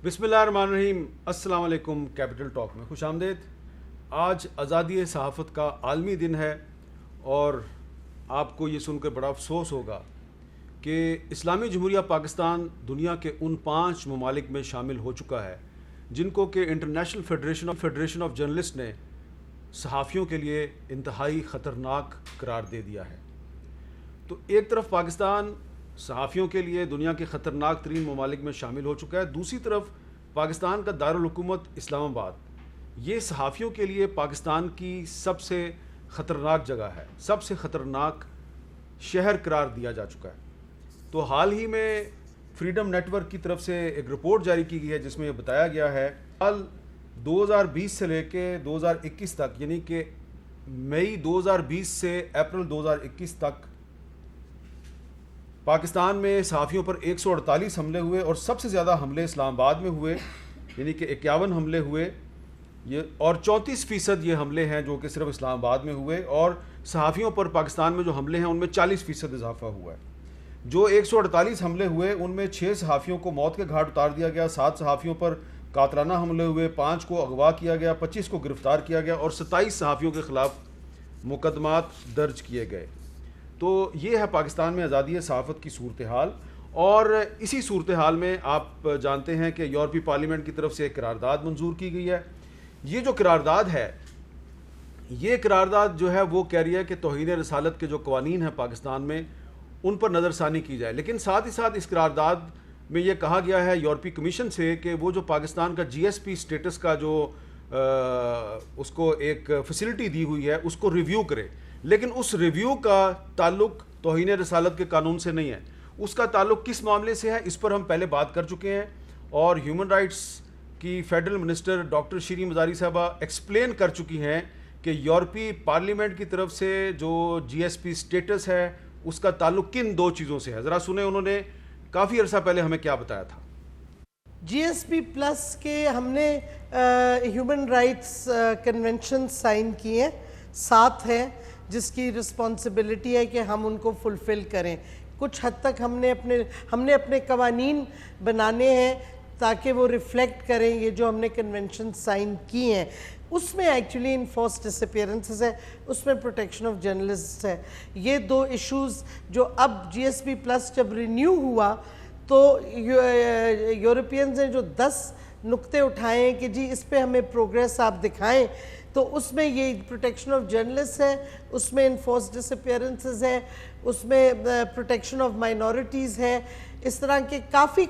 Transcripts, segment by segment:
بسم اللہ الرحمن الرحیم. السلام علیکم. کیپٹل ٹاک میں خوش آمدید. آج آزادی صحافت کا عالمی دن ہے اور آپ کو یہ سن کر بڑا افسوس ہوگا کہ اسلامی جمہوریہ پاکستان دنیا کے ان 5 ممالک میں شامل ہو چکا ہے جن کو کہ انٹرنیشنل فیڈریشن آف جرنلسٹ نے صحافیوں کے لیے انتہائی خطرناک قرار دے دیا ہے. تو ایک طرف پاکستان صحافیوں کے لیے دنیا کے خطرناک ترین ممالک میں شامل ہو چکا ہے، دوسری طرف پاکستان کا دارالحکومت اسلام آباد یہ صحافیوں کے لیے پاکستان کی سب سے خطرناک جگہ ہے، سب سے خطرناک شہر قرار دیا جا چکا ہے. تو حال ہی میں فریڈم نیٹ ورک کی طرف سے ایک رپورٹ جاری کی گئی ہے جس میں یہ بتایا گیا ہے سال 2020 سے لے کے 2021 تک، یعنی کہ مئی 2020 سے اپریل 2021 تک پاکستان میں صحافیوں پر 148 حملے ہوئے اور سب سے زیادہ حملے اسلام آباد میں ہوئے، یعنی کہ 51 حملے ہوئے اور 34% یہ حملے ہیں جو کہ صرف اسلام آباد میں ہوئے، اور صحافیوں پر پاکستان میں جو حملے ہیں ان میں 40% اضافہ ہوا ہے. جو 148 حملے ہوئے ان میں 6 صحافیوں کو موت کے گھاٹ اتار دیا گیا، 7 صحافیوں پر قاتلانہ حملے ہوئے، 5 کو اغوا کیا گیا، 25 کو گرفتار کیا گیا اور 27 صحافیوں کے خلاف مقدمات درج کیے گئے. تو یہ ہے پاکستان میں آزادی صحافت کی صورتحال. اور اسی صورتحال میں آپ جانتے ہیں کہ یورپی پارلیمنٹ کی طرف سے ایک قرارداد منظور کی گئی ہے. یہ جو قرارداد ہے، یہ قرارداد جو ہے وہ کہہ رہی ہے کہ توہین رسالت کے جو قوانین ہیں پاکستان میں ان پر نظر ثانی کی جائے، لیکن ساتھ ہی ساتھ اس قرارداد میں یہ کہا گیا ہے یورپی کمیشن سے کہ وہ جو پاکستان کا جی ایس پی سٹیٹس کا جو اس کو ایک فیسلٹی دی ہوئی ہے اس کو ریویو کرے، لیکن اس ریویو کا تعلق توہین رسالت کے قانون سے نہیں ہے. اس کا تعلق کس معاملے سے ہے اس پر ہم پہلے بات کر چکے ہیں، اور ہیومن رائٹس کی federal minister doctor Shireen Mazari صاحبہ ایکسپلین کر چکی ہیں کہ یورپی پارلیمنٹ کی طرف سے جو جی ایس پی سٹیٹس ہے اس کا تعلق کن 2 چیزوں سے ہے. ذرا سنیں انہوں نے کافی عرصہ پہلے ہمیں کیا بتایا تھا. جی ایس پی پلس کے ہم نے ہیومن رائٹس کنونشن سائن کیے ہیں، 7 ہیں جس کی رسپانسبلٹی ہے کہ ہم ان کو فلفل کریں. کچھ حد تک ہم نے اپنے قوانین بنانے ہیں تاکہ وہ ریفلیکٹ کریں یہ جو ہم نے کنونشن سائن کی ہیں. اس میں ایکچولی انفورس ڈس اپیرنسز ہے، اس میں پروٹیکشن آف جرنلسٹ ہے. یہ 2 ایشوز جو اب جی ایس پی پلس جب رینیو ہوا تو یورپینز نے جو 10 نقطے اٹھائے ہیں کہ جی اس پہ ہمیں پروگریس آپ دکھائیں، تو اس میں یہ پروٹیکشن آف جرنلسٹ ہے، اس میں انفورس ڈس اپیرنسز ہے، اس میں پروٹیکشن آف مائنورٹیز ہے. اس طرح کے کافی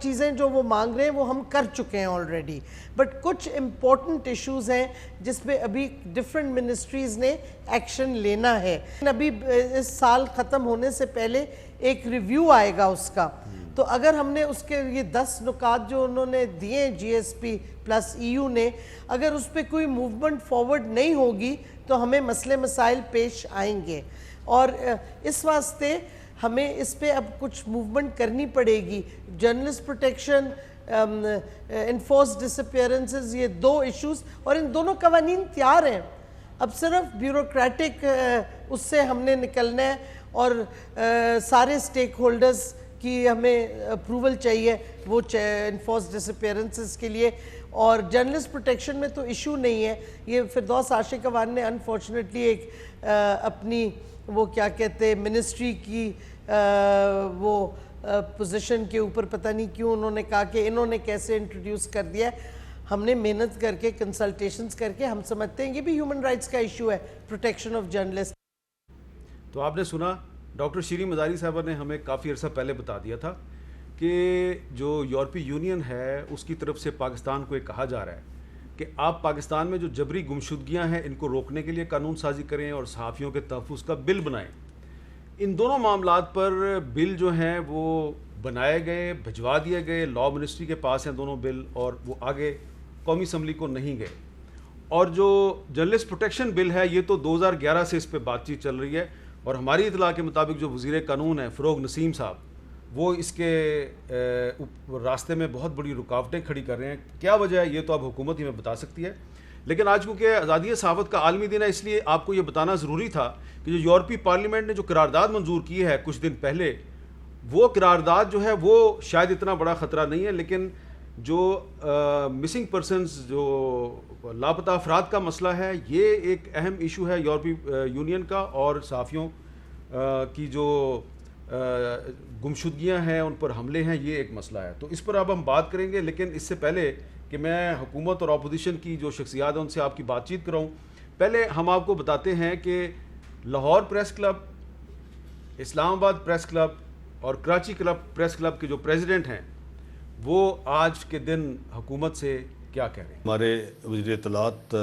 چیزیں جو وہ مانگ رہے ہیں وہ ہم کر چکے ہیں آلریڈی. بٹ کچھ امپورٹنٹ ایشوز ہیں جس میں ابھی ڈفرینٹ منسٹریز نے ایکشن لینا ہے. ابھی اس سال ختم ہونے سے پہلے ایک ریویو آئے گا اس کا، تو اگر ہم نے اس کے یہ 10 نکات جو انہوں نے دیے G S P plus E U نے، اگر اس پہ کوئی موومنٹ فارورڈ نہیں ہوگی تو ہمیں مسئلے مسائل پیش آئیں گے. اور اس واسطے ہمیں اس پہ اب کچھ موومنٹ کرنی پڑے گی. جرنلسٹ پروٹیکشن، انفورس ڈس اپیرنسز، یہ 2 ایشوز، اور ان دونوں قوانین تیار ہیں. اب صرف بیوروکریٹک اس سے ہم نے نکلنا ہے اور سارے سٹیک ہولڈرز کی ہمیں اپروول چاہیے وہ انفورس ڈس اپیرنسز کے لیے. اور جرنلسٹ پروٹیکشن میں تو ایشو نہیں ہے. یہ فردوس عاشق اوان نے انفارچونیٹلی ایک اپنی وہ کیا کہتے ہیں منسٹری کی وہ پوزیشن کے اوپر پتہ نہیں کیوں انہوں نے کہا کہ انہوں نے کیسے انٹروڈیوس کر دیا ہے. ہم نے محنت کر کے کنسلٹیشنز کر کے ہم سمجھتے ہیں یہ بھی ہیومن رائٹس کا ایشو ہے، پروٹیکشن آف جرنلسٹ. تو آپ نے سنا ڈاکٹر شیریں مزاری صاحبہ نے ہمیں کافی عرصہ پہلے بتا دیا تھا کہ جو یورپی یونین ہے اس کی طرف سے پاکستان کو یہ کہا جا رہا ہے کہ آپ پاکستان میں جو جبری گمشدگیاں ہیں ان کو روکنے کے لیے قانون سازی کریں اور صحافیوں کے تحفظ کا بل بنائیں. ان دونوں معاملات پر بل جو ہیں وہ بنائے گئے، بھجوا دیے گئے، لاء منسٹری کے پاس ہیں دونوں بل، اور وہ آگے قومی اسمبلی کو نہیں گئے. اور جو جرنلسٹ پروٹیکشن بل ہے یہ تو 2011 سے اس پہ بات چیت چل رہی ہے، اور ہماری اطلاع کے مطابق جو وزیر قانون ہیں فروغ نسیم صاحب وہ اس کے راستے میں بہت بڑی رکاوٹیں کھڑی کر رہے ہیں. کیا وجہ ہے یہ تو اب حکومت ہی میں بتا سکتی ہے. لیکن آج کیونکہ آزادی صحافت کا عالمی دن ہے اس لیے آپ کو یہ بتانا ضروری تھا کہ جو یورپی پارلیمنٹ نے جو قرارداد منظور کی ہے کچھ دن پہلے، وہ قرارداد جو ہے وہ شاید اتنا بڑا خطرہ نہیں ہے، لیکن جو مسنگ پرسنز جو لاپتہ افراد کا مسئلہ ہے یہ ایک اہم ایشو ہے یورپی یونین کا، اور صحافیوں کی جو گمشدگیاں ہیں ان پر حملے ہیں یہ ایک مسئلہ ہے. تو اس پر اب ہم بات کریں گے، لیکن اس سے پہلے کہ میں حکومت اور اپوزیشن کی جو شخصیات ہیں ان سے آپ کی بات چیت کراؤں، پہلے ہم آپ کو بتاتے ہیں کہ لاہور پریس کلب، اسلام آباد پریس کلب اور کراچی پریس کلب کے جو پریزیڈنٹ ہیں وہ آج کے دن حکومت سے کیا کہہ رہے ہیں. ہمارے وزیر اطلاعات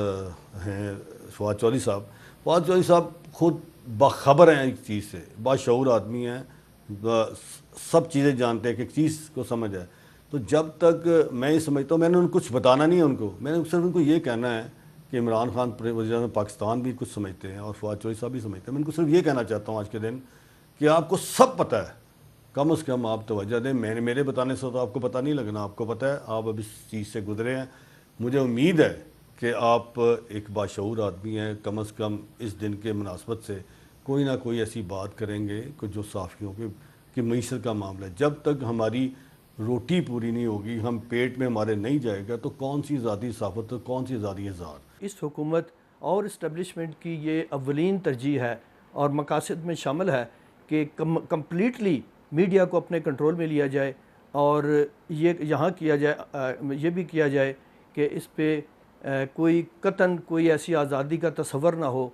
ہیں فواد چودھری صاحب. فواد چودھری صاحب خود باخبر ہیں ایک چیز سے، باشعور آدمی ہیں، سب چیزیں جانتے ہیں کہ ایک چیز کو سمجھ ہے. تو جب تک میں یہ سمجھتا ہوں، میں نے ان کو کچھ بتانا نہیں ہے ان کو، میں نے صرف ان کو یہ کہنا ہے کہ عمران خان وزیر اعظم پاکستان بھی کچھ سمجھتے ہیں اور فواد چودھری صاحب بھی سمجھتے ہیں. میں ان کو صرف یہ کہنا چاہتا ہوں آج کے دن کہ آپ کو سب پتہ ہے، کم از کم آپ توجہ دیں. میرے بتانے سے تو آپ کو پتہ نہیں لگنا، آپ کو پتہ ہے، آپ اب اس چیز سے گزرے ہیں. مجھے امید ہے کہ آپ ایک باشعور آدمی ہیں، کم از کم اس دن کے مناسبت سے کوئی نہ کوئی ایسی بات کریں گے کہ جو صحافیوں کی معیشت کا معاملہ ہے. جب تک ہماری روٹی پوری نہیں ہوگی، ہم پیٹ میں ہمارے نہیں جائے گا، تو کون سی ذاتی صحافت، کون سی ذاتی اظہار. اس حکومت اور اسٹیبلشمنٹ کی یہ اولین ترجیح ہے اور مقاصد میں شامل ہے کہ کمپلیٹلی میڈیا کو اپنے کنٹرول میں لیا جائے، اور یہ یہاں کیا جائے، یہ بھی کیا جائے کہ اس پہ کوئی قطعاً کوئی ایسی آزادی کا تصور نہ ہو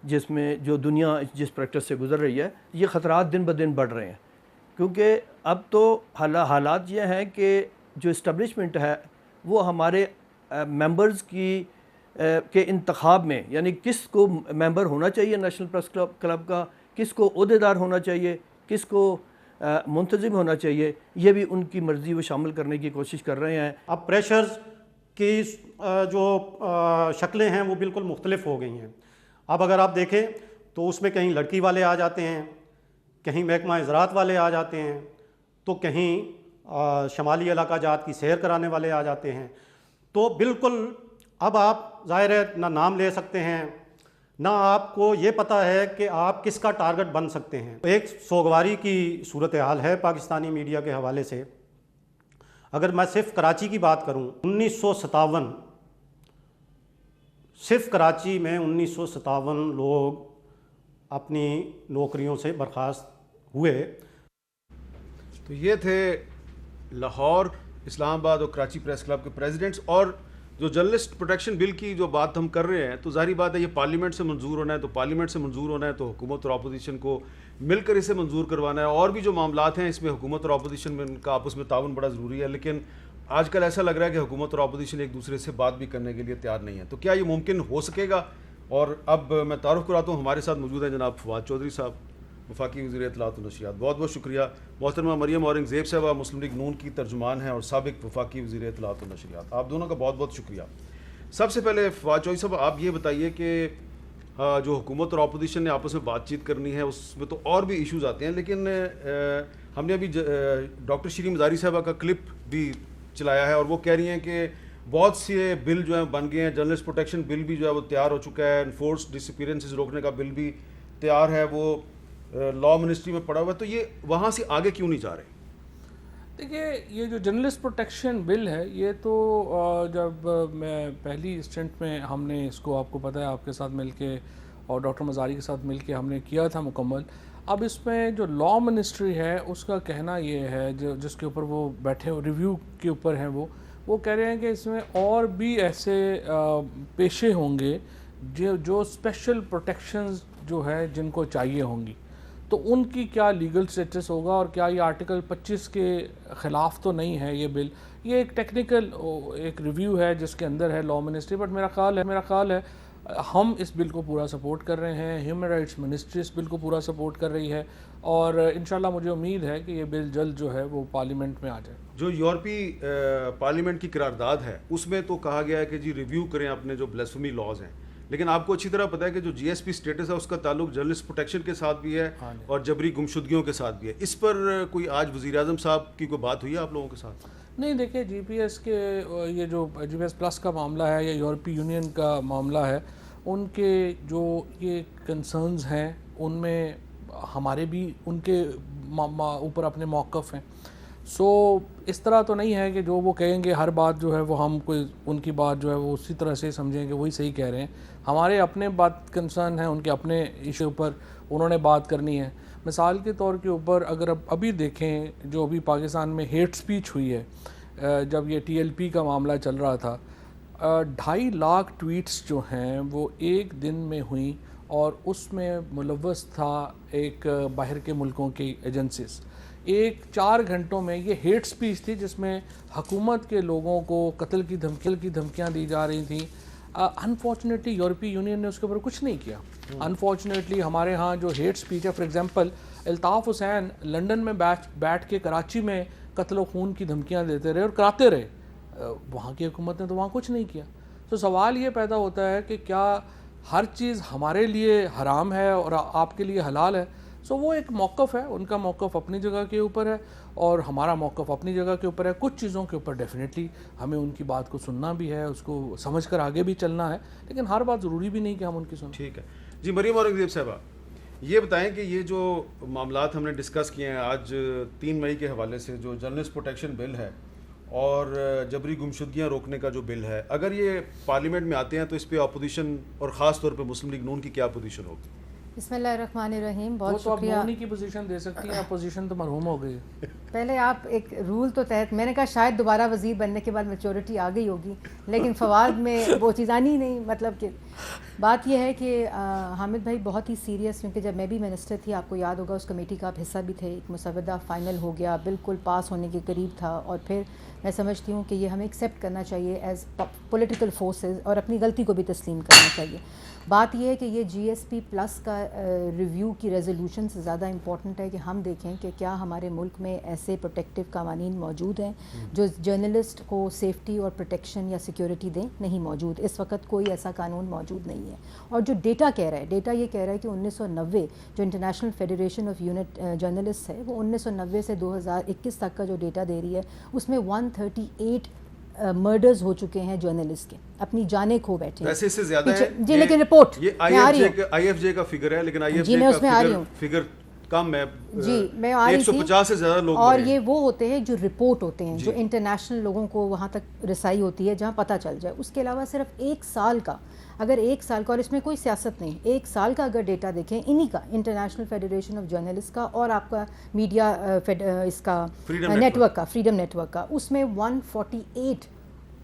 جس میں جو دنیا جس پریکٹس سے گزر رہی ہے. یہ خطرات دن بدن بڑھ رہے ہیں، کیونکہ اب تو حالات یہ ہیں کہ جو اسٹیبلشمنٹ ہے وہ ہمارے ممبرز کے انتخاب میں، یعنی کس کو ممبر ہونا چاہیے نیشنل پریس کلب کا، کس کو عہدیدار ہونا چاہیے، کس کو منتظم ہونا چاہیے، یہ بھی ان کی مرضی وہ شامل کرنے کی کوشش کر رہے ہیں. اب پریشرز کی جو شکلیں ہیں وہ بالکل مختلف ہو گئی ہیں. اب اگر آپ دیکھیں تو اس میں کہیں لڑکی والے آ جاتے ہیں، کہیں محکمہ زراعت والے آ جاتے ہیں، تو کہیں شمالی علاقہ جات کی سیر کرانے والے آ جاتے ہیں. تو بالکل اب آپ ظاہر ہے نہ نام لے سکتے ہیں، نہ آپ کو یہ پتہ ہے کہ آپ کس کا ٹارگٹ بن سکتے ہیں. ایک سوگواری کی صورتحال ہے پاکستانی میڈیا کے حوالے سے. اگر میں صرف کراچی کی بات کروں، 1957 صرف کراچی میں 1957 لوگ اپنی نوکریوں سے برخاست ہوئے. تو یہ تھے لاہور، اسلام آباد اور کراچی پریس کلب کے پریزیڈنٹس. اور جو جرنلسٹ پروٹیکشن بل کی جو بات ہم کر رہے ہیں، تو ظاہری بات ہے یہ پارلیمنٹ سے منظور ہونا ہے، تو پارلیمنٹ سے منظور ہونا ہے تو حکومت اور اپوزیشن کو مل کر اسے منظور کروانا ہے. اور بھی جو معاملات ہیں اس میں حکومت اور اپوزیشن میں ان کا آپس میں تعاون بڑا ضروری ہے، لیکن آج کل ایسا لگ رہا ہے کہ حکومت اور اپوزیشن ایک دوسرے سے بات بھی کرنے کے لیے تیار نہیں ہے. تو کیا یہ ممکن ہو سکے گا؟ اور اب میں تعارف کراتا ہوں، ہمارے ساتھ موجود ہیں جناب فواد چودھری صاحب، وفاقی وزیر اطلاعات و نشریات. بہت بہت شکریہ. محترمہ مریم اورنگزیب صاحبہ مسلم لیگ نون کی ترجمان ہیں اور سابق وفاقی وزیر اطلاعات و نشریات. آپ دونوں کا بہت بہت شکریہ. سب سے پہلے فواد چودھری صاحب آپ یہ بتائیے کہ جو حکومت اور اپوزیشن نے آپس میں بات چیت کرنی ہے اس میں تو اور بھی ایشوز آتے ہیں، لیکن ہم نے ابھی ڈاکٹر شیریں مزاری صاحبہ کا کلپ بھی چلایا ہے اور وہ کہہ رہی ہیں کہ بہت سے بل جو ہیں بن گئے ہیں. جرنلسٹ پروٹیکشن بل بھی جو ہے وہ تیار ہو چکا ہے، انفورس ڈس اپیئرنسز روکنے کا بل بھی تیار ہے، وہ لا منسٹری میں پڑا ہوا ہے. تو یہ وہاں سے آگے کیوں نہیں جا رہے؟ دیکھیے یہ جو جرنلسٹ پروٹیکشن بل ہے یہ تو جب میں پہلی اسٹنٹ میں ہم نے اس کو، آپ کو پتہ ہے، آپ کے ساتھ مل کے اور ڈاکٹر مزاری کے ساتھ مل کے ہم نے کیا تھا مکمل. اب اس میں جو لا منسٹری ہے اس کا کہنا یہ ہے، جس کے اوپر وہ بیٹھے ریویو کے اوپر ہیں، وہ کہہ رہے ہیں کہ اس میں اور بھی ایسے پیشے ہوں گے جو اسپیشل پروٹیکشنز جو ہے جن کو چاہیے ہوں گی. تو ان کی کیا لیگل سٹیٹس ہوگا اور کیا یہ آرٹیکل 25 کے خلاف تو نہیں ہے یہ بل. یہ ایک ٹیکنیکل ایک ریویو ہے جس کے اندر ہے لا منسٹری. بٹ میرا خیال ہے ہم اس بل کو پورا سپورٹ کر رہے ہیں. ہیومن رائٹس منسٹری اس بل کو پورا سپورٹ کر رہی ہے اور انشاءاللہ مجھے امید ہے کہ یہ بل جلد جو ہے وہ پارلیمنٹ میں آ جائے. جو یورپی پارلیمنٹ کی قرارداد ہے اس میں تو کہا گیا ہے کہ جی ریویو کریں اپنے جو بلیسفمی لاز ہیں، لیکن آپ کو اچھی طرح پتہ ہے کہ جو جی ایس پی اسٹیٹس ہے اس کا تعلق جرنلسٹ پروٹیکشن کے ساتھ بھی ہے اور جبری گمشدگیوں کے ساتھ بھی ہے. اس پر کوئی آج وزیر اعظم صاحب کی کوئی بات ہوئی ہے آپ لوگوں کے ساتھ؟ نہیں، دیکھیں جی پی ایس کے یہ جو جی پی ایس پلس کا معاملہ ہے یا یورپی یونین کا معاملہ ہے، ان کے جو یہ کنسرنز ہیں ان میں ہمارے بھی ان کے اوپر اپنے موقف ہیں. سو اس طرح تو نہیں ہے کہ جو وہ کہیں گے ہر بات جو ہے وہ ہم کوئی ان کی بات جو ہے وہ اسی طرح سے سمجھیں کہ وہی صحیح کہہ رہے ہیں. ہمارے اپنے بات کنسرن ہیں, ان کے اپنے ایشو پر انہوں نے بات کرنی ہے. مثال کے طور کے اوپر اگر ابھی دیکھیں جو ابھی پاکستان میں ہیٹ سپیچ ہوئی ہے, جب یہ TLP کا معاملہ چل رہا تھا, 2.5 لاکھ ٹویٹس جو ہیں وہ ایک دن میں ہوئیں, اور اس میں ملوث تھا ایک باہر کے ملکوں کی ایجنسیز. 4 گھنٹوں میں یہ ہیٹ سپیچ تھی جس میں حکومت کے لوگوں کو قتل کی دھمکیاں دی جا رہی تھیں. انفارچونیٹلی یورپی یونین نے اس کے اوپر کچھ نہیں کیا. انفارچونیٹلی ہمارے ہاں جو ہیٹ سپیچ ہے, for example Altaf Hussain London میں بیٹھ کے کراچی میں قتل و خون کی دھمکیاں دیتے رہے اور کراتے رہے, وہاں کی حکومت نے تو وہاں کچھ نہیں کیا. تو سوال یہ پیدا ہوتا ہے کہ کیا ہر چیز ہمارے لیے حرام ہے اور آپ کے لیے حلال ہے؟ سو وہ ایک موقف ہے, ان کا موقف اپنی جگہ کے اوپر ہے اور ہمارا موقف اپنی جگہ کے اوپر ہے. کچھ چیزوں کے اوپر ڈیفینیٹلی ہمیں ان کی بات کو سننا بھی ہے, اس کو سمجھ کر آگے بھی چلنا ہے, لیکن ہر بات ضروری بھی نہیں کہ ہم ان کی سنیں. ٹھیک ہے جی. مریم اورنگزیب صاحبہ, یہ بتائیں کہ یہ جو معاملات ہم نے ڈسکس کیے ہیں آج 3 مئی کے حوالے سے, جو جرنلسٹ پروٹیکشن بل ہے اور جبری گمشدگیاں روکنے کا جو بل ہے, اگر یہ پارلیمنٹ میں آتے ہیں تو اس پہ اپوزیشن اور خاص طور پہ مسلم لیگ نون کی کیا پوزیشن ہوگی؟ بسم اللہ الرحمن الرحیم. وہ بہت تو آپ شکریہ. نونی کی پوزیشن دے سکتی ہیں, اپوزیشن تو مرحوم ہو گئی. پہلے آپ ایک رول تو تحت, میں نے کہا شاید دوبارہ وزیر بننے کے بعد میچورٹی آ گئی ہوگی, لیکن فواد میں وہ چیز آنی ہی نہیں. مطلب کہ بات یہ ہے کہ حامد بھائی بہت ہی سیریس, کیونکہ جب میں بھی منسٹر تھی, آپ کو یاد ہوگا اس کمیٹی کا آپ حصہ بھی تھے, ایک مسودہ فائنل ہو گیا, بالکل پاس ہونے کے قریب تھا, اور پھر میں سمجھتی ہوں کہ یہ ہمیں ایکسیپٹ کرنا چاہیے ایز پولیٹیکل فورسز, اور اپنی غلطی کو بھی تسلیم کرنا چاہیے. بات یہ ہے کہ یہ GSP پلس کا ریویو کی ریزولوشن سے زیادہ امپورٹنٹ ہے کہ ہم دیکھیں کہ کیا ہمارے ملک میں ایسے پروٹیکٹیو قوانین موجود ہیں جو جرنلسٹ کو سیفٹی اور پروٹیکشن یا سیکیورٹی دیں. نہیں موجود, اس وقت کوئی ایسا قانون موجود نہیں ہے. اور جو ڈیٹا کہہ رہا ہے, ڈیٹا یہ کہہ رہا ہے کہ 1990 جو international federation of unit journalist ہے, وہ 1990 سے 2021 تک کا جو ڈیٹا دے رہی ہے, اس میں 138 مرڈرز ہو چکے ہیں جرنلسٹ کے, اپنی جانیں کھو بیٹھے ہیں. ویسے اس سے زیادہ ہے جی, لیکن رپورٹ یہ IFJ کا فگر ہے, لیکن IFJ کا فگر کم ہے. جی میں آ رہی تھی. 150 سے زیادہ لوگ, اور یہ وہ ہوتے ہیں جو رپورٹ ہوتے ہیں, جو انٹرنیشنل لوگوں کو وہاں تک رسائی ہوتی ہے جہاں پتہ چل جائے. اس کے علاوہ صرف 1 سال کا, اگر 1 سال کا, اور اس میں کوئی سیاست نہیں, 1 سال کا اگر ڈیٹا دیکھیں انہی کا, انٹرنیشنل فیڈریشن آف جرنلسٹ کا اور آپ کا میڈیا اس کا نیٹ ورک کا, فریڈم نیٹ ورک کا, اس میں 148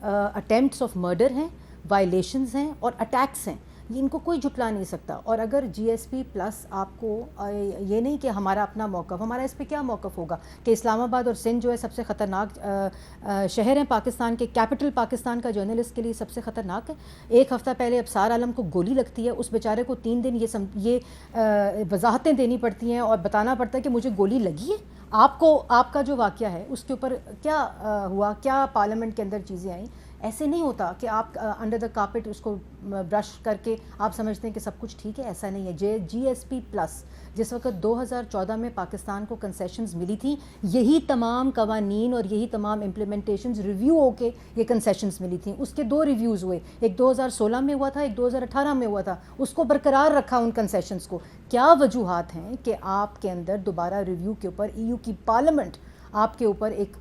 اٹیمپٹس آف مرڈر ہیں, وائلیشنز ہیں اور اٹیکس ہیں. ان کو کوئی جھٹلا نہیں سکتا. اور اگر GSP پلس آپ کو یہ نہیں کہ ہمارا اپنا موقف, ہمارا اس پہ کیا موقف ہوگا کہ اسلام آباد اور سندھ جو ہے سب سے خطرناک شہر ہیں پاکستان کے, کیپٹل پاکستان کا جرنلسٹ کے لیے سب سے خطرناک ہے. 1 ہفتہ پہلے ابصار عالم کو گولی لگتی ہے, اس بیچارے کو 3 دن یہ وضاحتیں دینی پڑتی ہیں اور بتانا پڑتا ہے کہ مجھے گولی لگی ہے. آپ کا جو واقعہ ہے اس کے اوپر کیا ہوا, کیا پارلیمنٹ کے اندر چیزیں آئیں. ایسے نہیں ہوتا کہ آپ انڈر دا کارپٹ اس کو برش کر کے آپ سمجھتے ہیں کہ سب کچھ ٹھیک ہے, ایسا نہیں ہے. GSP پلس جس وقت 2014 میں پاکستان کو کنسیشنز ملی تھی, یہی تمام قوانین اور یہی تمام امپلیمنٹیشنز ریویو ہو کے یہ کنسیشنز ملی تھیں. اس کے 2 ریویوز ہوئے, ایک 2016 میں ہوا تھا, ایک 2018 میں ہوا تھا. اس کو برقرار رکھا ان کنسیشنز کو. کیا وجوہات ہیں کہ آپ کے اندر دوبارہ ریویو کے اوپر EU کی پارلیمنٹ آپ کے اوپر ایک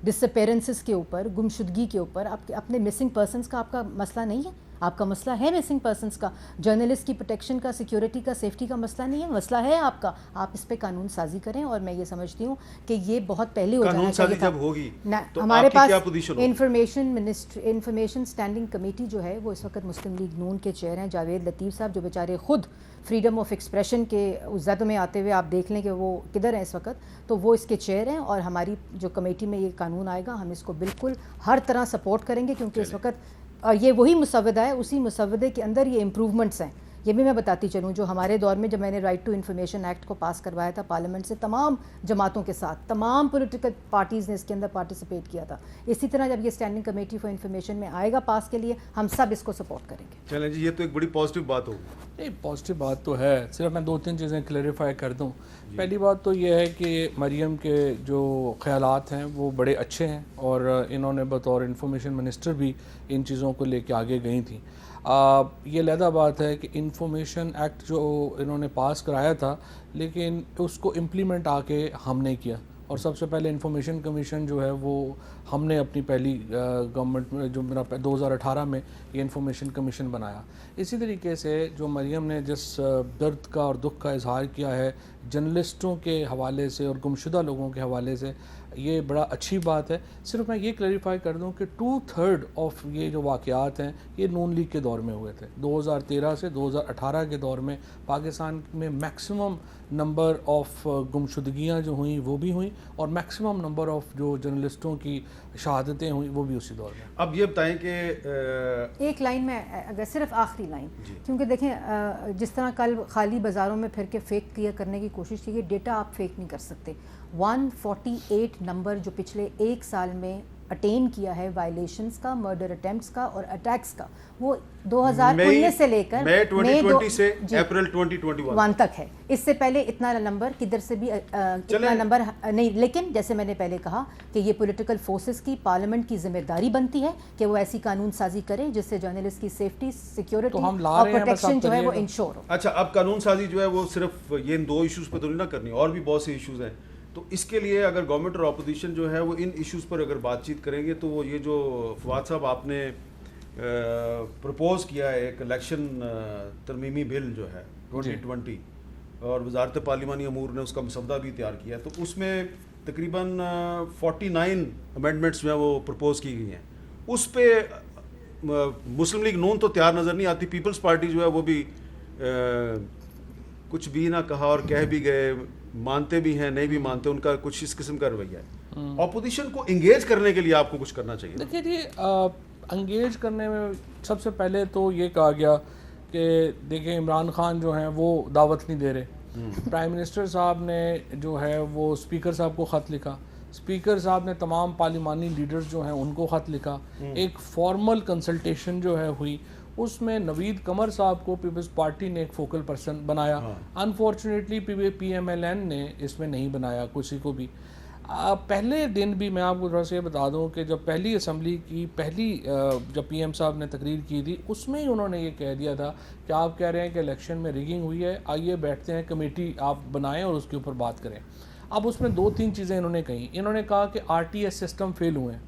ڈس اپیرنسز کے اوپر, گمشدگی کے اوپر, آپ کے اپنے مسنگ پرسنس کا آپ کا مسئلہ نہیں ہے؟ آپ کا مسئلہ ہے مسنگ پرسنس کا, جرنلسٹ کی پروٹیکشن کا, سیکیورٹی کا, سیفٹی کا مسئلہ نہیں ہے, مسئلہ ہے آپ کا. آپ اس پہ قانون سازی کریں, اور میں یہ سمجھتی ہوں کہ یہ بہت پہلے ہو جانا چاہیے تھا. جب ہوگی تو ہمارے پاس انفارمیشن اسٹینڈنگ کمیٹی جو ہے وہ اس وقت مسلم لیگ نون کے چیئر ہیں جاوید لطیف صاحب, جو بیچارے خود فریڈم آف ایکسپریشن کے زد میں آتے ہوئے آپ دیکھ لیں کہ وہ کدھر ہیں اس وقت, تو وہ اس کے چیئر ہیں. اور ہماری جو کمیٹی میں یہ قانون آئے گا, ہم اس کو بالکل ہر طرح سپورٹ کریں گے, کیونکہ اس وقت یہ وہی مسودہ ہے, اسی مسودے کے اندر یہ امپروومنٹس ہیں. یہ بھی میں بتاتی چلوں, جو ہمارے دور میں جب میں نے رائٹ ٹو انفارمیشن ایکٹ کو پاس کروایا تھا پارلیمنٹ سے, تمام جماعتوں کے ساتھ, تمام پولیٹیکل پارٹیز نے اس کے اندر پارٹیسپیٹ کیا تھا. اسی طرح جب یہ اسٹینڈنگ کمیٹی فار انفارمیشن میں آئے گا پاس کے لیے, ہم سب اس کو سپورٹ کریں گے. چلیں جی, یہ تو ایک بڑی پازیٹیو بات ہوگی. نہیں, پازیٹیو بات تو ہے, صرف میں 2-3 چیزیں کلیریفائی کر دوں. پہلی بات تو یہ ہے کہ مریم کے جو خیالات ہیں وہ بڑے اچھے ہیں, اور انہوں نے بطور انفارمیشن منسٹر بھی ان چیزوں کو لے کے آگے گئی تھیں. یہ علیحدہ بات ہے کہ انفارمیشن ایکٹ جو انہوں نے پاس کرایا تھا, لیکن اس کو امپلیمنٹ آ کے ہم نے کیا. اور سب سے پہلے انفارمیشن کمیشن جو ہے وہ ہم نے اپنی پہلی گورنمنٹ میں جو میرا 2018 میں یہ انفارمیشن کمیشن بنایا. اسی طریقے سے جو مریم نے جس درد کا اور دکھ کا اظہار کیا ہے جرنلسٹوں کے حوالے سے اور گمشدہ لوگوں کے حوالے سے, یہ بڑا اچھی بات ہے. صرف میں یہ کلیریفائی کر دوں کہ 2/3 آف یہ جو واقعات ہیں یہ نون لیگ کے دور میں ہوئے تھے. 2013 سے 2018 کے دور میں پاکستان میں میکسیمم نمبر آف گمشدگیاں جو ہوئیں وہ بھی ہوئیں, اور میکسیمم نمبر آف جو جرنلسٹوں کی شہادتیں ہوئیں وہ بھی اسی دور میں. اب یہ بتائیں کہ ایک لائن میں اگر صرف آخری لائن, کیونکہ دیکھیں جس طرح کل خالی بازاروں میں پھر کے فیک کیا کرنے کی کوشش کی, ڈیٹا آپ فیک نہیں کر سکتے. 148 نمبر جو پچھلے ایک سال میں اٹین کیا ہے وائلیشنز کا, مرڈر اٹیمپٹس کا اور اٹیکس کا, وہ 2019 سے لے کر مئی 2020 سے اپریل 2021 تک ہے. اس سے پہلے اتنا نمبر کدھر سے بھی اتنا نمبر نہیں. لیکن جیسے میں نے پہلے کہا کہ یہ پولیٹیکل فورسز کی, پارلیمنٹ کی ذمہ داری بنتی ہے کہ وہ ایسی قانون سازی کرے جس سے جرنلسٹ کی سیفٹی, سیکیورٹی اور پروٹیکشن جو ہے وہ انشور ہو. اچھا, اب قانون سازی جو ہے وہ صرف یہ ان 2 ایشوز پہ تو نہیں نہ کرنی, اور بھی بہت سے ایشوز ہیں. تو اس کے لیے اگر گورنمنٹ اور اپوزیشن جو ہے وہ ان ایشوز پر اگر بات چیت کریں گے تو وہ یہ جو فواد صاحب آپ نے پرپوز کیا ہے ایک الیکشن ترمیمی بل جو ہے 2020, اور وزارت پارلیمانی امور نے اس کا مسودہ بھی تیار کیا ہے, تو اس میں تقریباً 49 امینڈمنٹس جو ہیں وہ پرپوز کی گئی ہیں. اس پہ مسلم لیگ نون تو تیار نظر نہیں آتی, پیپلز پارٹی جو ہے وہ بھی کچھ بھی نہ کہا اور کہہ بھی گئے, مانتے بھی ہیں نہیں بھی مانتے, ان کا کچھ اس قسم کا رویہ ہے. اپوزیشن کو انگیج کرنے کے لیے آپ کو کچھ کرنا چاہیے. دیکھیے جی, انگیج کرنے میں سب سے پہلے تو یہ کہا گیا کہ دیکھیں عمران خان جو ہیں وہ دعوت نہیں دے رہے. پرائم منسٹر صاحب نے جو ہے وہ اسپیکر صاحب کو خط لکھا, اسپیکر صاحب نے تمام پارلیمانی لیڈرز جو ہیں ان کو خط لکھا, ایک فارمل کنسلٹیشن جو ہے ہوئی. اس میں نوید قمر صاحب کو پیپلز پارٹی نے ایک فوکل پرسن بنایا. Unfortunately P M L N نے اس میں نہیں بنایا کسی کو بھی. پہلے دن بھی میں آپ کو تھوڑا سا یہ بتا دوں کہ جب پہلی اسمبلی کی جب پی ایم صاحب نے تقریر کی تھی اس میں ہی انہوں نے یہ کہہ دیا تھا کہ آپ کہہ رہے ہیں کہ الیکشن میں ریگنگ ہوئی ہے, آئیے بیٹھتے ہیں, کمیٹی آپ بنائیں اور اس کے اوپر بات کریں. اب اس میں 2-3 چیزیں انہوں نے کہیں. انہوں نے کہا کہ RTS سسٹم فیل ہوئے ہیں.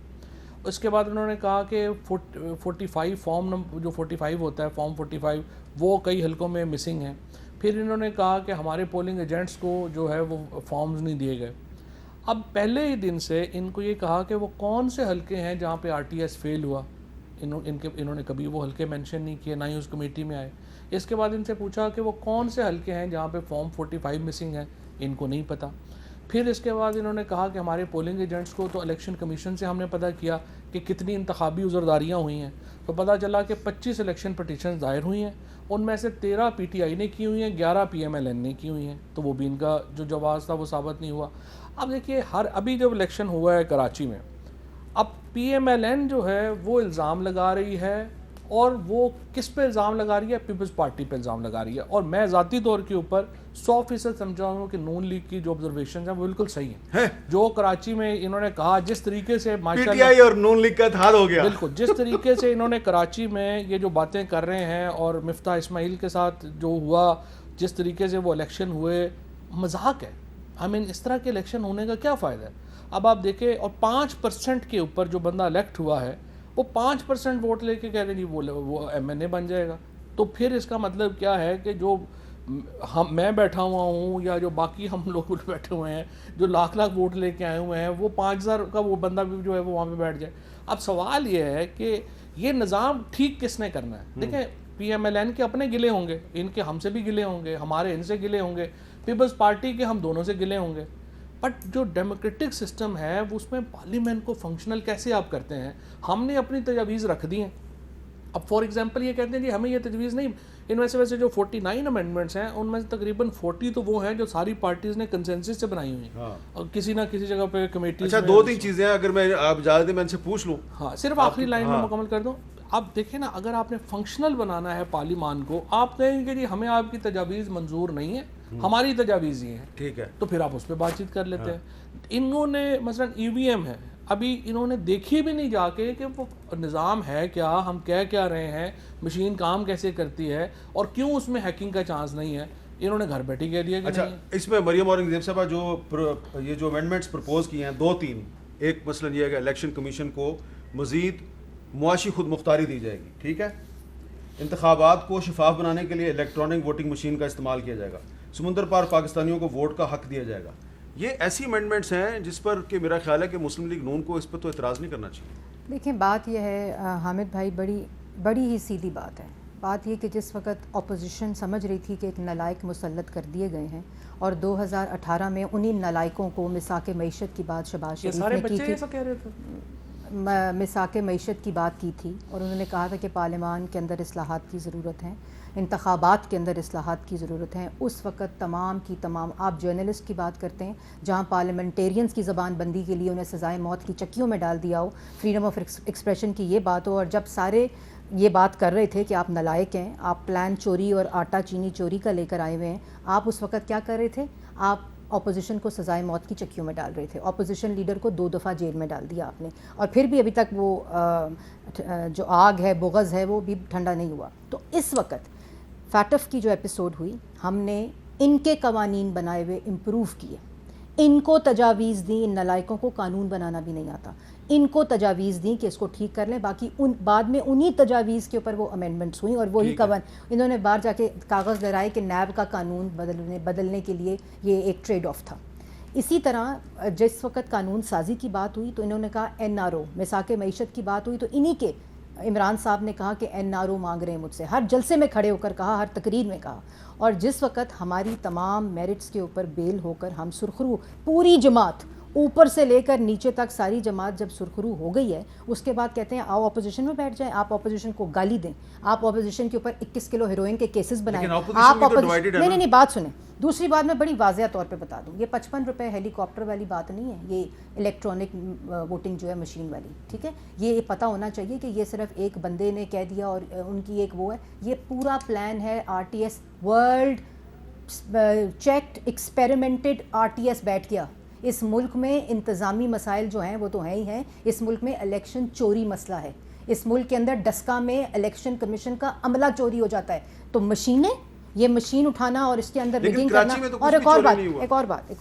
اس کے بعد انہوں نے کہا کہ 45 فارم جو 45 ہوتا ہے, فارم 45 وہ کئی حلقوں میں مسنگ ہیں. پھر انہوں نے کہا کہ ہمارے پولنگ ایجنٹس کو جو ہے وہ فارمز نہیں دیے گئے. اب پہلے ہی دن سے ان کو یہ کہا کہ وہ کون سے حلقے ہیں جہاں پہ RTS فیل ہوا, انہوں نے کبھی وہ حلقے مینشن نہیں کیے, نہ ہی اس کمیٹی میں آئے. اس کے بعد ان سے پوچھا کہ وہ کون سے حلقے ہیں جہاں پہ فارم 45 مسنگ ہیں, ان کو نہیں پتہ. پھر اس کے بعد انہوں نے کہا کہ ہمارے پولنگ ایجنٹس کو تو الیکشن کمیشن سے ہم نے پتہ کیا کہ کتنی انتخابی عذرداریاں ہوئی ہیں, تو پتہ چلا کہ 25 الیکشن پٹیشنز دائر ہوئی ہیں, ان میں سے 13 PTI نے کی ہوئی ہیں, 11 PMLN نے کی ہوئی ہیں, تو وہ بھی ان کا جو جواز تھا وہ ثابت نہیں ہوا. اب دیکھیے ابھی جب الیکشن ہوا ہے کراچی میں, اب PMLN جو ہے وہ الزام لگا رہی ہے, اور وہ کس پہ الزام لگا رہی ہے؟ پیپلز پارٹی پہ الزام لگا رہی ہے. اور میں ذاتی طور کے اوپر 100% سمجھا ہوں کہ نون لیگ کی جو آبزرویشنز ہیں وہ بالکل صحیح ہیں. جو کراچی میں انہوں نے کہا جس طریقے سے PTI اور نون لیگ کا اتحاد ہو گیا, بالکل جس طریقے سے انہوں نے کراچی میں یہ جو باتیں کر رہے ہیں, اور مفتاح اسماعیل کے ساتھ جو ہوا, جس طریقے سے وہ الیکشن ہوئے, مذاق ہے. اس طرح کے الیکشن ہونے کا کیا فائدہ ہے؟ اب آپ دیکھیں, اور 5% کے اوپر جو بندہ الیکٹ ہوا ہے وہ 5% ووٹ لے کے کہہ رہے ہیں وہ MNA بن جائے گا. تو پھر اس کا مطلب کیا ہے کہ جو میں بیٹھا ہوا ہوں یا جو باقی ہم لوگ بیٹھے ہوئے ہیں جو لاکھ ووٹ لے کے آئے ہوئے ہیں, وہ 5000 کا وہ بندہ بھی جو ہے وہ وہاں پہ بیٹھ جائے. اب سوال یہ ہے کہ یہ نظام ٹھیک کس نے کرنا ہے؟ دیکھیں PMLN کے اپنے گلے ہوں گے, ان کے ہم سے بھی گلے ہوں گے, ہمارے ان سے گلے ہوں گے, پیپلز پارٹی کے ہم دونوں سے گلے ہوں گے. بٹ جو ڈیموکریٹک سسٹم ہے اس میں پارلیمنٹ کو فنکشنل کیسے آپ کرتے ہیں؟ ہم نے اپنی تجاویز رکھ دی ہیں. اب فار ایگزامپل یہ کہتے ہیں جی ہمیں یہ تجویز نہیں, ان میں سے ویسے جو 49 امینڈمنٹس ہیں ان میں سے تقریباً 40 تو وہ ہیں جو ساری پارٹیز نے کنسنسس سے بنائی ہوئی ہیں, اور کسی نہ کسی جگہ پہ کمیٹیز. اچھا 2-3 چیزیں اگر میں آپ اجازت دیں میں ان سے پوچھ لوں. ہاں صرف آخری لائن میں مکمل کر دوں. اب دیکھیں نا, اگر آپ نے فنکشنل بنانا ہے پارلیمان کو, آپ کہیں کہ جی ہمیں آپ کی تجاویز منظور نہیں ہے, ہماری تجاویز یہ ہیں, ٹھیک ہے, تو پھر آپ اس پہ بات چیت کر لیتے ہیں. انہوں نے مثلا EVM ہے, ابھی انہوں نے دیکھی بھی نہیں جا کے کہ وہ نظام ہے کیا, ہم کہہ کیا رہے ہیں, مشین کام کیسے کرتی ہے, اور کیوں اس میں ہیکنگ کا چانس نہیں ہے. انہوں نے گھر بیٹھی کہہ دیا کہ اچھا نہیں. اس میں مریم اورنگزیب صاحبہ یہ جو امینڈمنٹس پرپوز کیے ہیں 2-3, ایک مثلاً یہ ہے کہ الیکشن کمیشن کو مزید معاشی خود مختاری دی جائے گی, ٹھیک ہے, انتخابات کو شفاف بنانے کے لیے الیکٹرانک ووٹنگ مشین کا استعمال کیا جائے گا, سمندر پار پاکستانیوں کو ووٹ کا حق دیا جائے گا. یہ ایسی امینڈمنٹس ہیں جس پر کہ میرا خیال ہے کہ مسلم لیگ نون کو اس پر تو اعتراض نہیں کرنا چاہیے. دیکھیں بات یہ ہے حامد بھائی, بڑی ہی سیدھی بات ہے. بات یہ کہ جس وقت اپوزیشن سمجھ رہی تھی کہ ایک نالائق مسلط کر دیے گئے ہیں, اور 2018 میں انہی نالائقوں کو مساق معیشت کی بات شہباز شریف نے کی تھی, مساق معیشت کی بات کی تھی, اور انہوں نے کہا تھا کہ پارلیمان کے اندر اصلاحات کی ضرورت ہے, انتخابات کے اندر اصلاحات کی ضرورت ہے. اس وقت تمام کی تمام, آپ جرنلسٹ کی بات کرتے ہیں جہاں پارلیمنٹیرینز کی زبان بندی کے لیے انہیں سزائے موت کی چکیوں میں ڈال دیا ہو, فریڈم آف ایکسپریشن کی یہ بات ہو, اور جب سارے یہ بات کر رہے تھے کہ آپ نالائق ہیں, آپ پلان چوری اور آٹا چینی چوری کا لے کر آئے ہوئے ہیں, آپ اس وقت کیا کر رہے تھے؟ آپ اپوزیشن کو سزائے موت کی چکیوں میں ڈال رہے تھے. اپوزیشن لیڈر کو 2 دفعہ جیل میں ڈال دیا آپ نے, اور پھر بھی ابھی تک وہ جو آگ ہے, بغض ہے, وہ بھی ٹھنڈا نہیں ہوا. تو اس وقت فیٹف کی جو ایپیسوڈ ہوئی, ہم نے ان کے قوانین بنائے ہوئے امپروو کیے, ان کو تجاویز دیں, ان نالائقوں کو قانون بنانا بھی نہیں آتا, ان کو تجاویز دیں کہ اس کو ٹھیک کر لیں. باقی بعد میں انہی تجاویز کے اوپر وہ امینڈمنٹس ہوئیں, اور وہی انہوں نے باہر جا کے کاغذ لہرائے کہ نیب کا قانون بدلنے کے لیے یہ ایک ٹریڈ آف تھا. اسی طرح جس وقت قانون سازی کی بات ہوئی تو انہوں نے کہا NRO, مساق معیشت کی بات ہوئی تو انہی کے عمران صاحب نے کہا کہ NRO مانگ رہے ہیں مجھ سے, ہر جلسے میں کھڑے ہو کر کہا, ہر تقریر میں کہا. اور جس وقت ہماری تمام میرٹس کے اوپر بیل ہو کر ہم سرخرو, پوری جماعت اوپر سے لے کر نیچے تک ساری جماعت جب سرخرو ہو گئی ہے, اس کے بعد کہتے ہیں آؤ اپوزیشن میں بیٹھ جائیں, آپ اپوزیشن کو گالی دیں, آپ اپوزیشن کے اوپر 21 کلو ہیروئن کے کیسز بنائیں. آپ نہیں بات سنیں, دوسری بات میں بڑی واضح طور پہ بتا دوں, یہ 55 روپے ہیلی کاپٹر والی بات نہیں ہے, یہ الیکٹرانک ووٹنگ جو ہے مشین والی, ٹھیک ہے, یہ پتہ ہونا چاہیے کہ یہ صرف ایک بندے نے کہہ دیا اور ان کی ایک وہ ہے, یہ پورا پلان ہے. RTS world checked experimented RTS بیٹھ گیا. اس ملک میں انتظامی مسائل جو ہیں وہ تو ہیں ہی ہیں, اس ملک میں الیکشن چوری مسئلہ ہے, اس ملک کے اندر ڈسکا میں الیکشن کمیشن کا عملہ چوری ہو جاتا ہے. تو مشینیں, یہ مشین اٹھانا اور اس کے اندر ریگنگ کرنا. اور ایک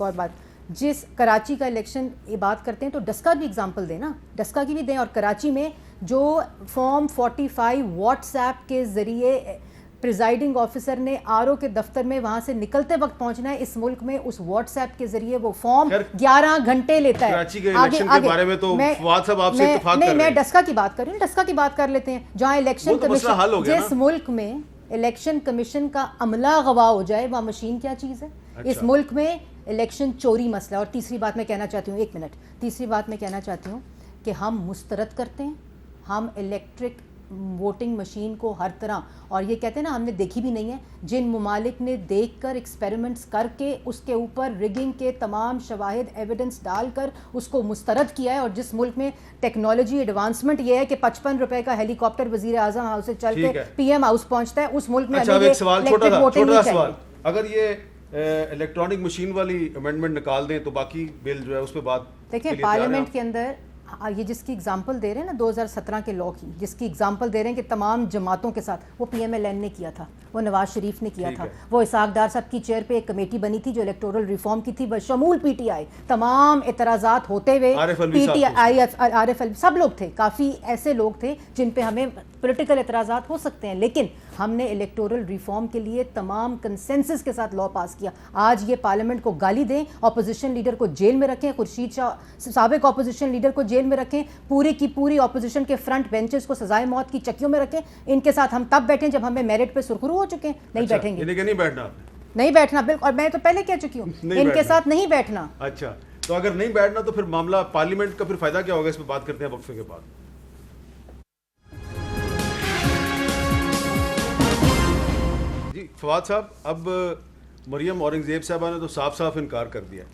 اور بات, جس کراچی کا الیکشن یہ بات کرتے ہیں تو ڈسکا بھی اگزامپل دیں نا, ڈسکا کی بھی دیں. اور کراچی میں جو فارم 45 واٹس ایپ کے ذریعے پریزائڈنگ آفیسر نے RO کے دفتر میں وہاں سے نکلتے وقت پہنچنا ہے, اس ملک میں اس واٹس ایپ کے ذریعے وہ فارم 11 گھنٹے لیتا ہے. کراچی کے الیکشن کے بارے میں تو فواد صاحب آپ سے اتفاق کر رہے ہیں. میں ڈسکا کی بات کر رہی ہوں, ڈسکا کی بات کر لیتے ہیں, جہاں الیکشن کمیشن, جس ملک میں الیکشن کمیشن کا عملہ گواہ ہو جائے وہاں مشین کیا چیز ہے. اس ملک میں الیکشن چوری مسئلہ. اور تیسری بات میں کہنا چاہتی ہوں, ایک منٹ, تیسری بات میں کہنا چاہتی ہوں کہ ہم مسترد کرتے ہیں, ہم الیکٹرک ووٹنگ مشین کو ہر طرح, اور یہ کہتے ہیں نا ہم نے دیکھی بھی نہیں ہے, جن ممالک نے دیکھ کر ایکسپیریمنٹس کر کے اس کے اوپر ریگنگ کے تمام شواہد ایویڈنس ڈال کر اس کو مسترد کیا ہے, اور جس ملک میں ٹیکنالوجی ایڈوانسمنٹ یہ ہے کہ 55 روپے کا ہیلی کاپٹر وزیر اعظم ہاؤس سے چل کے PM ہاؤس پہنچتا ہے, اس ملک میں الیکٹرک ووٹنگ نہیں چاہیے. اگر یہ الیکٹرانک مشین والی امینڈمنٹ نکال دیں تو باقی بل جو ہے اس پہ بات دیکھیں, پارلیمنٹ کے اندر یہ جس کی اگزامپل دے رہے ہیں نا 2017 کے لاء کی, جس کی اگزامپل دے رہے ہیں کہ تمام جماعتوں کے ساتھ, وہ PMLN نے کیا تھا, وہ نواز شریف نے کیا تھا, وہ اسحاق ڈار صاحب کی چیئر پہ ایک کمیٹی بنی تھی جو الیکٹورل ریفارم کی تھی بشمول PTI, تمام اعتراضات ہوتے ہوئے RFL سب لوگ تھے, کافی ایسے لوگ تھے جن پہ ہمیں پولیٹیکل اعتراضات ہو سکتے ہیں, لیکن ہم نے الیکٹورل ریفارم کے لیے تمام کنسنسس کے ساتھ لاء پاس کیا. آج یہ پارلیمنٹ کو گالی دیں, اپوزیشن لیڈر کو جیل میں رکھیں, خورشید شاہ سابق اپوزیشن لیڈر کو جیل میں رکھیں, پوری کی پوری اپوزیشن کے فرنٹ بینچز کو سزائے موت کی چکیوں میں رکھیں, ان کے ساتھ ہم تب بیٹھیں جب ہمیں میرٹ پہ سرخرو ہو چکے ہیں. نہیں بیٹھیں گے, نہیں بیٹھنا, بالکل, اور میں تو پہلے کہہ چکی ہوں ان کے ساتھ نہیں بیٹھنا. اچھا, تو اگر نہیں بیٹھنا تو پھر معاملہ پارلیمنٹ کا پھر فائدہ کیا ہوگا, اس پہ بات کرتے ہیں وقفے کے بعد. جی فواد صاحب, اب مریم اورنگزیب صاحبہ نے تو صاف صاف انکار کر دیا,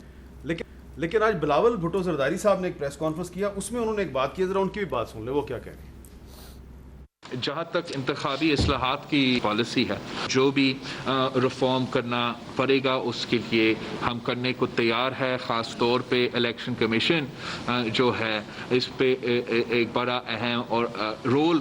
لیکن آج بلاول بھٹو زرداری صاحب نے ایک پریس کانفرنس کیا, اس میں انہوں نے ایک بات کی, ذرا ان کی بھی بات سن لیں, وہ کیا کہہ رہے ہیں. جہاں تک انتخابی اصلاحات کی پالیسی ہے, جو بھی ریفارم کرنا پڑے گا اس کے لیے ہم کرنے کو تیار ہے. خاص طور پہ الیکشن کمیشن جو ہے اس پہ ایک بڑا اہم اور رول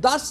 10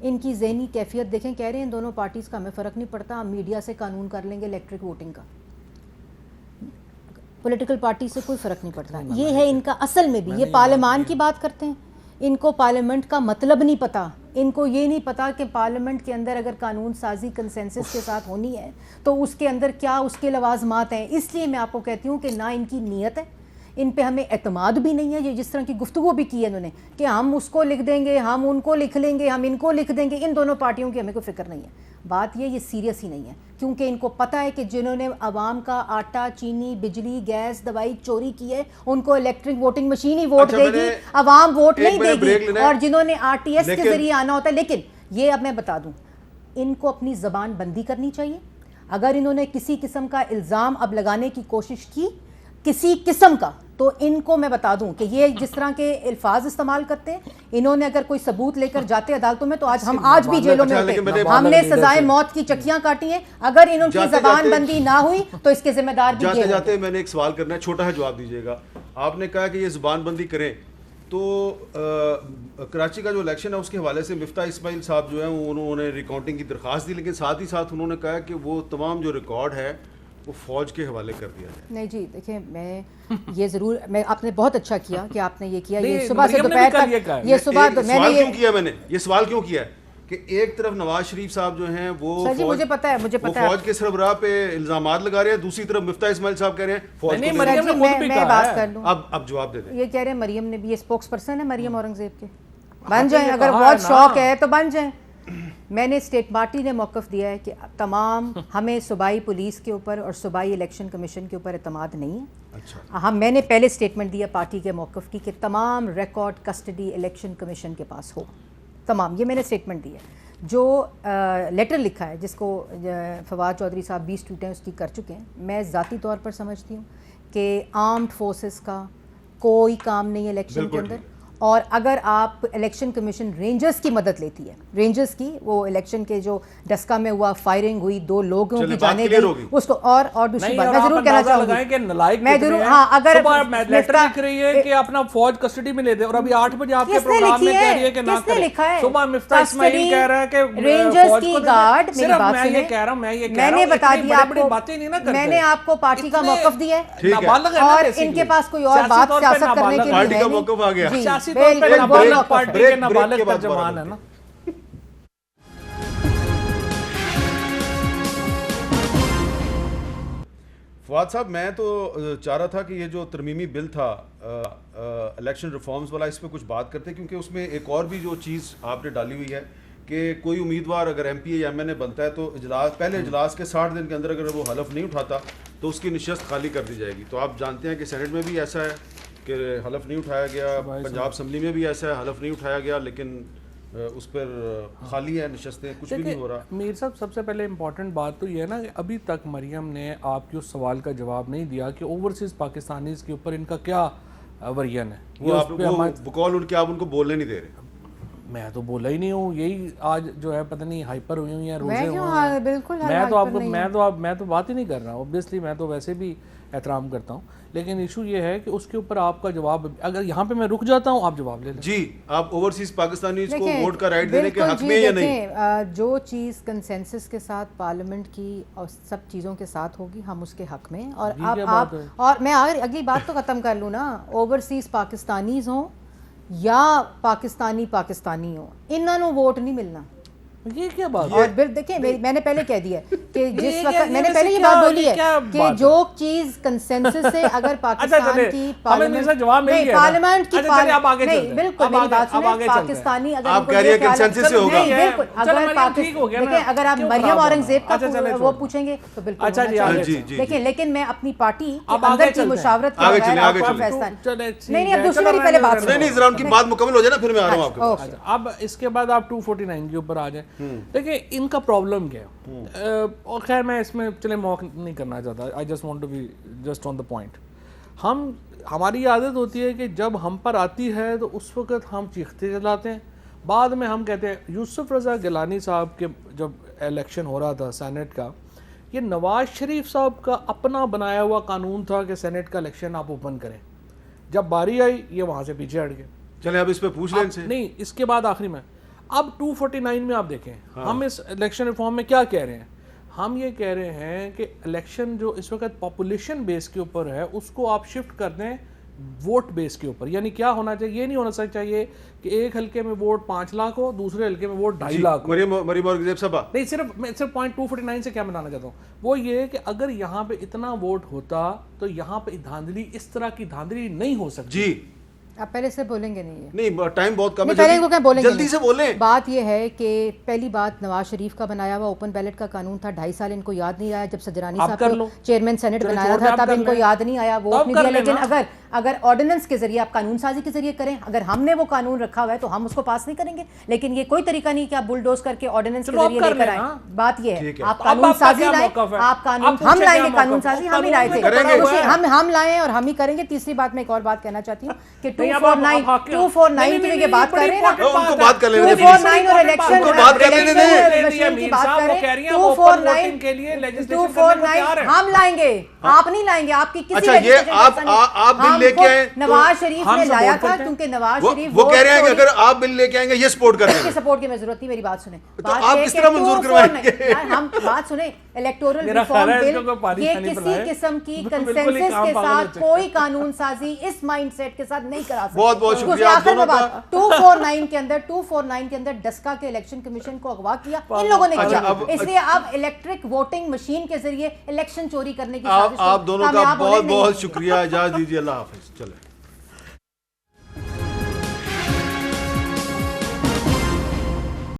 ان کی ذہنی کیفیت دیکھیں. کہہ رہے ہیں ان دونوں پارٹیز کا ہمیں فرق نہیں پڑتا, ہم میڈیا سے قانون کر لیں گے الیکٹرک ووٹنگ کا. پولیٹیکل پارٹی سے کوئی فرق نہیں پڑتا. یہ ہے ان کا اصل میں بھی. یہ پارلیمان کی بات کرتے ہیں, ان کو پارلیمنٹ کا مطلب نہیں پتا. ان کو یہ نہیں پتا کہ پارلیمنٹ کے اندر اگر قانون سازی کنسنسس کے ساتھ ہونی ہے تو اس کے اندر کیا اس کے لوازمات ہیں. اس لیے میں آپ کو کہتی ہوں کہ نہ ان کی نیت ہے, ان پہ ہمیں اعتماد بھی نہیں ہے. یہ جس طرح کی گفتگو بھی کی ہے انہوں نے کہ ہم اس کو لکھ دیں گے, ہم ان کو لکھ لیں گے, ہم ان کو لکھ دیں گے, ان دونوں پارٹیوں کی ہمیں کوئی فکر نہیں ہے. بات یہ سیریس ہی نہیں ہے, کیونکہ ان کو پتہ ہے کہ جنہوں نے عوام کا آٹا, چینی, بجلی, گیس, دوائی چوری کی ہے ان کو الیکٹرک ووٹنگ مشین ہی ووٹ دے گی, عوام ووٹ نہیں دے گی. اور جنہوں نے RTS کے ذریعے آنا ہوتا ہے. لیکن یہ اب میں بتا دوں, ان کو اپنی زبان بندی کرنی چاہیے. اگر انہوں نے کسی قسم کا الزام اب لگانے کی کوشش کی کسی قسم کا, تو ان کو میں بتا دوں کہ یہ جس طرح کے الفاظ استعمال کرتے ہیں, انہوں نے اگر کوئی ثبوت لے کر جاتے عدالتوں میں تو ہم آج بھی جیلوں میں ہوتے. ہم نے سزائے موت کی چکیاں کاٹی ہیں. اگر ان کی زبان بندی نہ ہوئی تو اس کے ذمہ دار بھی جاتے جاتے میں نے ایک سوال کرنا ہے, چھوٹا ہے, جواب دیجیے گا. آپ نے کہا کہ یہ زبان بندی کریں, تو کراچی کا جو الیکشن ہے اس کے حوالے سے مفتاح اسماعیل صاحب جو ہیں انہوں نے ریکاؤنٹنگ کی درخواست دی, لیکن ساتھ ہی ساتھ انہوں نے کہا کہ وہ تمام جو ریکارڈ ہے وہ فوج کے حوالے کر دیا جائے. نہیں جی دیکھیں, میں یہ ضرور, میں آپ نے بہت اچھا کیا کہ آپ نے یہ کیا. یہ صبح سے دوپہر تک, یہ صبح یہ سوال کیوں کیا ہے کہ ایک طرف نواز شریف صاحب جو ہیں وہ مجھے پتا ہے, مجھے پتا ہے فوج کے سربراہ پہ الزامات لگا رہے ہیں, دوسری طرف مفتاح اسماعیل صاحب کہہ رہے ہیں فوج کو. میں بات کر لوں, اب جواب دے دیں. یہ کہہ رہے ہیں مریم نے بھی, یہ اسپوکس پرسن ہے مریم اورنگزیب کے, بن جائیں اگر بہت شوق ہے تو بن جائیں. میں نے اسٹیٹ پارٹی نے موقف دیا ہے کہ تمام ہمیں صوبائی پولیس کے اوپر اور صوبائی الیکشن کمیشن کے اوپر اعتماد نہیں ہے. میں نے پہلے اسٹیٹمنٹ دیا پارٹی کے موقف کی کہ تمام ریکارڈ کسٹڈی الیکشن کمیشن کے پاس ہو, تمام. یہ میں نے اسٹیٹمنٹ دی ہے. جو لیٹر لکھا ہے جس کو فواد چودھری صاحب 20 ٹویٹیں اس کی کر چکے ہیں, میں ذاتی طور پر سمجھتی ہوں کہ آرمڈ فورسز کا کوئی کام نہیں ہے الیکشن کے اندر. اور اگر آپ الیکشن کمیشن رینجرز کی مدد لیتی ہے, رینجرز کی, وہ الیکشن کے جو ڈسکا میں ہوا فائرنگ ہوئی 2 لوگوں کی جانے گئی اس کو, اور دوسری بات میں ضرور کہنا چاہوں گی, میں ضرور, ہاں اگر لیٹر لکھ رہی ہے کہ اپنا فوج کسٹڈی میں لے دے, اور ابھی 8 بجے آپ کے پروگرام میں کہہ رہی ہے کہ نہ کریں. صبح مفتاح اسماعیل کہہ رہا ہے کہ رینجرز کی گارڈ, میری بات میں یہ کہہ رہا ہوں, میں نے بتا دیا آپ کو, میں نے آپ کو پارٹی کا موقف دیا ہے, اور ان کے پاس کوئی اور بات سیاست کرنے کے لیے پارٹی کا موقف آ گیا. سیاسی طور پہ پارٹی کے نابالغ ترجمان ہے نا. فواد صاحب, میں تو چاہ رہا تھا کہ یہ جو ترمیمی بل تھا الیکشن ریفارمز والا, اس پہ کچھ بات کرتے, کیونکہ اس میں ایک اور بھی جو چیز آپ نے ڈالی ہوئی ہے کہ کوئی امیدوار اگر MP یا MNA بنتا ہے تو پہلے اجلاس کے 60 دن کے اندر اگر وہ حلف نہیں اٹھاتا تو اس کی نشست خالی کر دی جائے گی. تو آپ جانتے ہیں کہ سینٹ میں بھی ایسا ہے کہ حلف نہیں اٹھایا گیا, پنجاب اسمبلی میں بھی ایسا ہے حلف نہیں اٹھایا گیا, لیکن اس پر خالی ہے نشستیں, کچھ بھی نہیں ہو رہا. میر صاحب, سب سے پہلے امپورٹنٹ بات تو یہ ہے نا کہ ابھی تک مریم نے آپ کے اس سوال کا جواب نہیں دیا کہ اوورسیز پاکستانیز کے اوپر ان کا کیا ورژن ہے. وہ بقول ان کے آپ ان کو بولنے نہیں دے رہے. میں تو بولا ہی نہیں ہوں, یہی آج جو ہے پتہ نہیں ہائپر ہوئی ہوں یا روزے ہوئے ہیں. بالکل میں تو بات ہی نہیں کر رہا ہوں, اوبویسلی میں تو ویسے بھی احترام کرتا ہوں, لیکن ایشو یہ ہے کہ اس کے اوپر آپ کا جواب, اگر یہاں پہ میں رک جاتا ہوں آپ جواب لے لیں. جی, آپ اوورسیز پاکستانیز کو ووٹ کا رائٹ دینے کے حق میں یا نہیں؟ جو چیز کنسنسس کے ساتھ پارلیمنٹ کی اور سب چیزوں کے ساتھ ہوگی ہم اس کے حق میں. اور آپ اور میں اگلی بات تو ختم کر لوں نا, اوورسیز پاکستانیز ہوں یا پاکستانی ہوں, انہوں ووٹ نہیں ملنا. یہ کیا بات اور پھر دیکھیں, میں نے پہلے کہہ دیا کہ جس وقت میں نے پہلے یہ بات بولی ہے کہ جو چیز کنسنسس سے اگر پاکستان کی پارلیمنٹ کی نہیں, بالکل میری بات سنیں, پاکستانی اگر آپ کہہ رہی ہیں کنسنسس سے ہوگا, بالکل اگر آپ مریم اورنگزیب کا وہ پوچھیں گے تو بالکل دیکھیں, لیکن میں اپنی پارٹی اندر کی مشاورت کے بغیر فیصلہ نہیں. اب دوسری میری پہلے بات نہیں, ذرا ان کی بات مکمل ہو جائے نا پھر میں آ رہا ہوں آپ کے پاس. اب اس کے بعد آپ 249 کے اوپر آ جائیں. دیکھیں ان کا پرابلم کیا ہے, اور خیر میں اس میں چلے موقع نہیں کرنا چاہتا, I just want to be just on the point. ہماری عادت ہوتی ہے کہ جب ہم پر آتی ہے تو اس وقت ہم چیختے چلاتے ہیں, بعد میں ہم کہتے ہیں. یوسف رضا گیلانی صاحب کے جب الیکشن ہو رہا تھا سینٹ کا, یہ نواز شریف صاحب کا اپنا بنایا ہوا قانون تھا کہ سینٹ کا الیکشن آپ اوپن کریں. جب باری آئی یہ وہاں سے پیچھے ہٹ گئے. چلے اب اس پہ پوچھ لیں ان سے. نہیں, اس کے بعد آخری میں اب 249 میں آپ دیکھیں ہم اس الیکشن ریفارم میں کیا کہہ رہے ہیں, ہم یہ کہہ رہے ہیں کہ الیکشن جو اس وقت پاپولیشن بیس کے اوپر ہے اس کو آپ شفٹ کر دیں ووٹ بیس کے اوپر. یعنی کیا ہونا چاہیے, یہ نہیں ہونا چاہیے کہ ایک حلقے میں ووٹ 5 لاکھ ہو, دوسرے حلقے میں ووٹ 2.5 لاکھ ہو. مریم اورنگزیب صاحبہ نہیں, صرف پوائنٹ 249 سے کیا بتانا چاہتا ہوں وہ یہ کہ اگر یہاں پہ اتنا ووٹ ہوتا تو یہاں پہ دھاندلی اس طرح کی دھاندلی نہیں ہو سکتی. جی آپ پہلے سے بولیں گے نہیں, نہیں ٹائم بہت کم ہے, پہلے کو کیا بولیں گے, جلدی سے بولیں. بات یہ ہے کہ پہلی بات نواز شریف کا بنایا ہوا اوپن بیلٹ کا قانون تھا, 2.5 سال ان کو یاد نہیں آیا. جب سجرانی صاحب کو چیئرمین سینٹ بنایا تھا تب ان کو یاد نہیں آیا, ووٹ نہیں دیا. لیکن اگر آرڈیننس کے ذریعے آپ قانون سازی کے ذریعے کریں, اگر ہم نے وہ قانون رکھا ہوا ہے تو ہم اس کو پاس نہیں کریں گے. لیکن یہ کوئی طریقہ نہیں کہ آپ بلڈوز کر کے آرڈیننس کے ذریعے لے کر آئیں. بات یہ ہے آپ قانون سازی لائیں, آپ قانون, ہم لائیں گے قانون سازی, ہم ہی لائے تھے, ہم لائیں اور ہم ہی کریں گے. تیسری بات میں ایک اور بات کہنا چاہتی ہوں کہ 249 کی جگہ بات کر رہے ہیں, 249 اور الیکشن کی بات کریں, 249 ہم لائیں گے, آپ نہیں لائیں گے. آپ کی کسی آپ بل لے کے آئے, نواز شریف نے لایا تھا کیونکہ نواز شریف وہ کہہ رہے ہیں کہ اگر آپ بل لے کے آئیں گے یہ سپورٹ کر دیں گے. سپورٹ کی میں ضرورت نہیں, میری بات سنیں. تو آپ کس طرح منظور کروائیں گے؟ ہم بات سنیں, الیکٹورل ریفارم بل یہ کسی قسم کی کنسنسس کے ساتھ کوئی قانون سازی اس مائنڈ سیٹ کے ساتھ نہیں کرا سکتے. بہت بہت شکریہ آپ دونوں کا. 249 کے اندر ڈسکا کے الیکشن کمیشن کو اغوا کیا ان لوگوں نے کیا, اس لیے اب الیکٹرک ووٹنگ مشین کے ذریعے الیکشن چوری کرنے کی آپ دونوں کا بہت بہت شکریہ. اجازت دیجیے, اللہ حافظ. چلیں.